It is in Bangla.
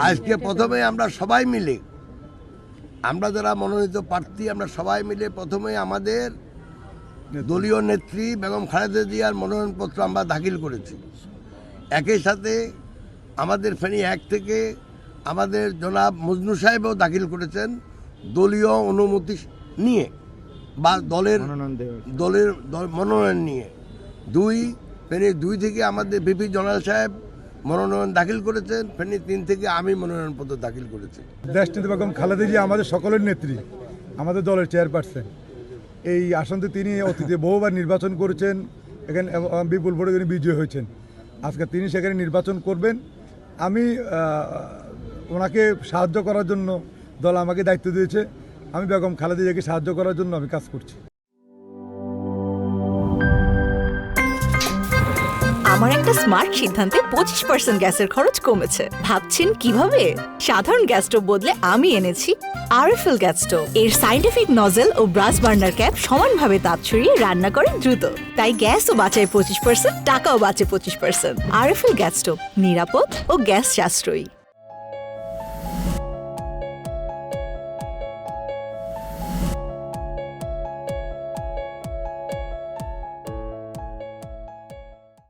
আজকে প্রথমে আমরা সবাই মিলে, আমরা যারা মনোনীত প্রার্থী, আমরা সবাই মিলে প্রথমে আমাদের দলীয় নেত্রী বেগম খালেদা জিয়ার মনোনয়নপত্র আমরা দাখিল করেছি। একই সাথে আমাদের ফেনী ১ থেকে আমাদের জনাব মজনু সাহেবও দাখিল করেছেন দলীয় অনুমতি নিয়ে বা দলের মনোনয়ন নিয়ে। ফেনী ২ থেকে আমাদের বিপি জোনাল সাহেব মনোনয়ন দাখিল করেছেন। ফেনী ৩ থেকে আমি মনোনয়নপত্র দাখিল করেছি। দেশনেত্রী বেগম খালেদা জিয়া আমাদের সকলের নেত্রী, আমাদের দলের চেয়ারপারসন। এই আসনটি তিনি অতীতে বহুবার নির্বাচন করেছেন, এখানে বিপুল ভোটে তিনি বিজয়ী হয়েছেন। আজকে তিনি সেখানে নির্বাচন করবেন। আমি ওনাকে সাহায্য করার জন্য দল আমাকে দায়িত্ব দিয়েছে। আমি বেগম খালেদা জিয়াকে সাহায্য করার জন্য আমি কাজ করছি। আমার একটা স্মার্ট সিদ্ধান্তে 25% গ্যাসের খরচ কমেছে। ভাবছেন কিভাবে? সাধারণ গ্যাস স্টোভ বদলে আমি এনেছি আরএফএল গ্যাস স্টোভ। এর সাইন্টিফিক নজল ও ব্রাস বার্নার ক্যাপ সমানভাবে তাপ ছড়িয়ে রান্না করে দ্রুত। তাই গ্যাসও বাঁচায় 25%, টাকাও বাঁচে 25%। আরএফএল গ্যাস স্টোভ, নিরাপদ ও গ্যাস সাশ্রয়ী।